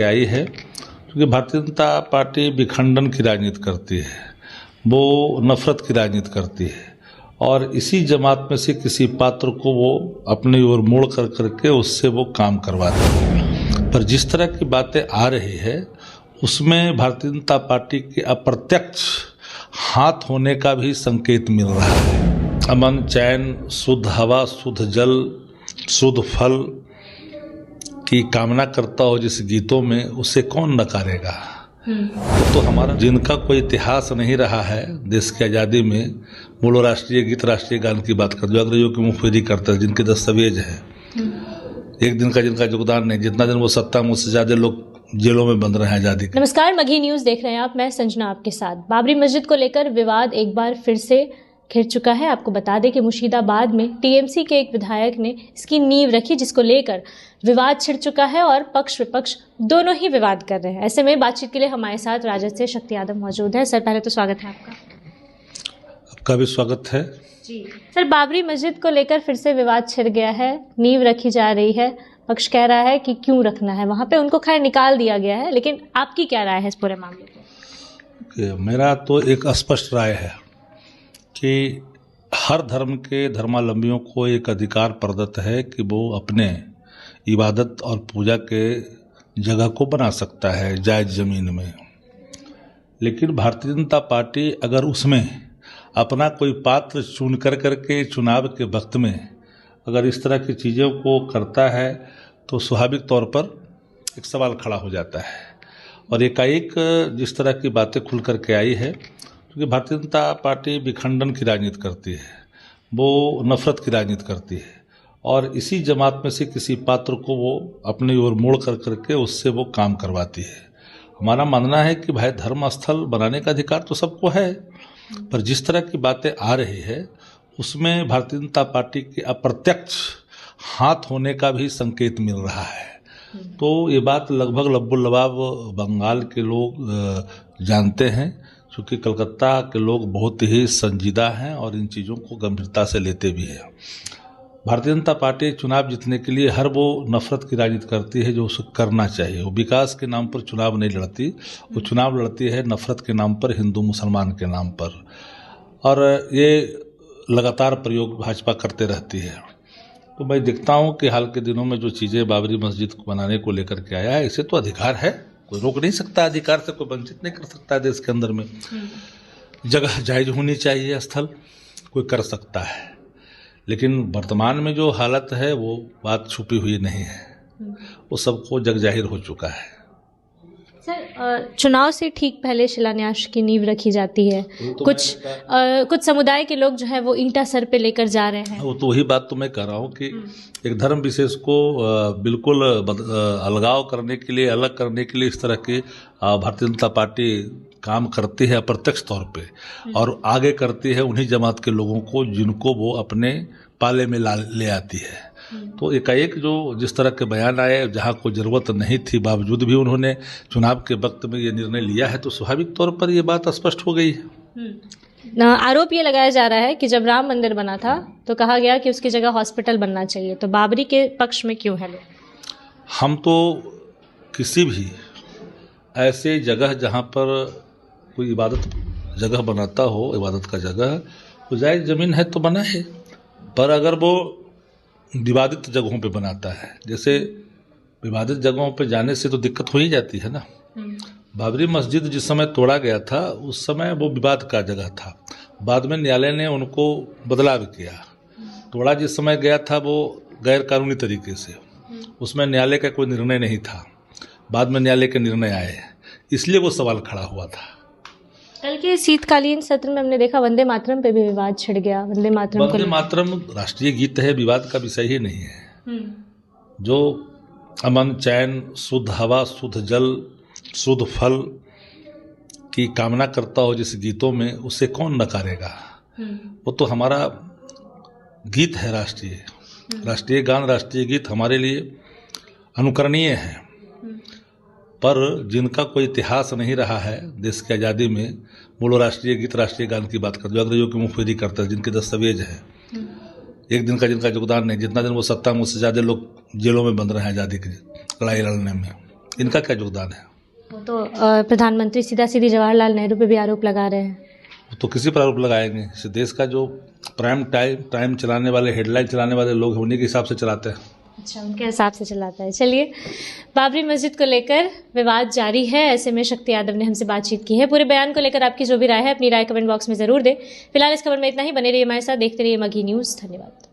आई है क्योंकि भारतीय जनता पार्टी विखंडन की राजनीति करती है, वो नफरत की राजनीति करती है और इसी जमात में से किसी पात्र को वो अपनी ओर मोड़ कर करके उससे वो काम करवाते हैं। पर जिस तरह की बातें आ रही है उसमें भारतीय जनता पार्टी के अप्रत्यक्ष हाथ होने का भी संकेत मिल रहा है। अमन, चैन, शुद्ध हवा, शुद्ध जल, शुद्ध फल की कामना करता हो जिस गीतों में, उसे कौन नकारेगा। तो हमारा जिनका कोई इतिहास नहीं रहा है देश की आज़ादी में, बोलो राष्ट्रीय गीत, राष्ट्रीय गान की बात कर, जो अंग्रेजों की मुखबिरी करते हैं, जिनके दस्तावेज है, एक दिन का जिनका योगदान नहीं, जितना दिन वो सत्ता में उससे ज्यादा लोग जेलों में बंद रहे हैं आजादी के। नमस्कार, मघी न्यूज देख रहे हैं आप, मैं संजना आपके साथ। बाबरी मस्जिद को लेकर विवाद एक बार फिर से घिर चुका है। आपको बता दें कि मुर्शिदाबाद में टीएमसी के एक विधायक ने इसकी नींव रखी, जिसको लेकर विवाद छिड़ चुका है और पक्ष विपक्ष दोनों ही विवाद कर रहे हैं। ऐसे में बातचीत के लिए हमारे साथ राजद से शक्ति यादव मौजूद है। सर, पहले तो स्वागत है आपका। आपका भी स्वागत है जी। सर, बाबरी मस्जिद को लेकर फिर से विवाद छिड़ गया है, नींव रखी जा रही है। पक्ष कह रहा है कि क्यों रखना है वहाँ पे, उनको खैर निकाल दिया गया है, लेकिन आपकी क्या राय है इस पूरे मामले पे? मेरा तो एक स्पष्ट राय है कि हर धर्म के धर्मावलंबियों को एक अधिकार प्रदत्त है कि वो अपने इबादत और पूजा के जगह को बना सकता है जायज़ ज़मीन में। लेकिन भारतीय जनता पार्टी अगर उसमें अपना कोई पात्र चुन कर करके चुनाव के वक्त में अगर इस तरह की चीज़ों को करता है तो स्वाभाविक तौर पर एक सवाल खड़ा हो जाता है। और एकाएक जिस तरह की बातें खुल करके आई है, क्योंकि भारतीय जनता पार्टी विखंडन की राजनीति करती है, वो नफरत की राजनीति करती है और इसी जमात में से किसी पात्र को वो अपनी ओर मोड़ कर करके उससे वो काम करवाती है। हमारा मानना है कि भाई धर्म स्थल बनाने का अधिकार तो सबको है, पर जिस तरह की बातें आ रही है उसमें भारतीय जनता पार्टी के अप्रत्यक्ष हाथ होने का भी संकेत मिल रहा है। तो ये बात लगभग लब्बुल-लबाब बंगाल के लोग जानते हैं, क्योंकि कलकत्ता के लोग बहुत ही संजीदा हैं और इन चीज़ों को गंभीरता से लेते भी हैं। भारतीय जनता पार्टी चुनाव जीतने के लिए हर वो नफरत की राजनीति करती है जो उसे करना चाहिए। वो विकास के नाम पर चुनाव नहीं लड़ती, वो चुनाव लड़ती है नफरत के नाम पर, हिंदू मुसलमान के नाम पर, और ये लगातार प्रयोग भाजपा करते रहती है। तो मैं देखता हूँ कि हाल के दिनों में जो चीज़ें बाबरी मस्जिद को बनाने को लेकर के आया है, इसे तो अधिकार है, कोई रोक नहीं सकता, अधिकार से कोई वंचित नहीं कर सकता है। देश के अंदर में जगह जायज होनी चाहिए, स्थल कोई कर सकता है, लेकिन वर्तमान में जो हालत है वो बात छुपी हुई नहीं है, वो सबको जग जाहिर हो चुका है। सर, चुनाव से ठीक पहले शिलान्यास की नींव रखी जाती है, तो कुछ समुदाय के लोग जो है वो ईंटा सर पे लेकर जा रहे हैं। वो तो वही बात तो मैं कह रहा हूँ कि एक धर्म विशेष को बिल्कुल अलगाव करने के लिए, अलग करने के लिए इस तरह की भारतीय जनता पार्टी काम करती है अप्रत्यक्ष तौर पे, और आगे करती है उन्हीं जमात के लोगों को जिनको वो अपने पाले में ले आती है। तो एकाएक जो जिस तरह के बयान आए, जहाँ कोई ज़रूरत नहीं थी बावजूद भी उन्होंने चुनाव के वक्त में ये निर्णय लिया है, तो स्वाभाविक तौर पर ये बात स्पष्ट हो गई है। आरोप ये लगाया जा रहा है कि जब राम मंदिर बना था तो कहा गया कि उसकी जगह हॉस्पिटल बनना चाहिए, तो बाबरी के पक्ष में क्यों है लोग? हम तो किसी भी ऐसे जगह जहाँ पर कोई इबादत जगह बनाता हो, इबादत का जगह, वो जायज़ ज़मीन है तो बना है, पर अगर वो विवादित जगहों पे बनाता है, जैसे विवादित जगहों पे जाने से तो दिक्कत हो ही जाती है ना। बाबरी मस्जिद जिस समय तोड़ा गया था उस समय वो विवाद का जगह था, बाद में न्यायालय ने उनको बदलाव किया। तोड़ा जिस समय गया था वो गैर कानूनी तरीके से, उसमें न्यायालय का कोई निर्णय नहीं था, बाद में न्यायालय के निर्णय आए, इसलिए वो सवाल खड़ा हुआ था। कल के शीतकालीन सत्र में हमने देखा वंदे मातरम पे भी विवाद छिड़ गया। वंदे मातरम राष्ट्रीय गीत है, विवाद का विषय ही नहीं है। जो अमन, चैन, शुद्ध हवा, शुद्ध जल, शुद्ध फल की कामना करता हो जिस गीतों में, उसे कौन नकारेगा। वो तो हमारा गीत है, राष्ट्रीय गान, राष्ट्रीय गीत हमारे लिए अनुकरणीय है। पर जिनका कोई इतिहास नहीं रहा है देश की आज़ादी में, बोलो राष्ट्रीय गीत, राष्ट्रीय गान की बात कर, जो अंग्रेजों की मुखबिरी करते हैं, जिनके दस्तावेज है, एक दिन का जिनका योगदान नहीं, जितना दिन वो सत्ता में उससे ज़्यादा लोग जेलों में बंद रहे हैं आज़ादी की लड़ाई लड़ने में। इनका क्या योगदान है? वो तो प्रधानमंत्री सीधा सीधी जवाहरलाल नेहरू पे भी आरोप लगा रहे हैं। तो किसी पर आरोप लगाएंगे? इस देश का जो प्राइम टाइम चलाने वाले, हेडलाइन चलाने वाले लोग हैं, उन्हीं के हिसाब से चलाते हैं। अच्छा, उनके हिसाब से चलाता है। चलिए, बाबरी मस्जिद को लेकर विवाद जारी है, ऐसे में शक्ति यादव ने हमसे बातचीत की है। पूरे बयान को लेकर आपकी जो भी राय है, अपनी राय कमेंट बॉक्स में ज़रूर दें। फिलहाल इस खबर में इतना ही। बने रहिए हमारे साथ, देखते रहिए मगही न्यूज़। धन्यवाद।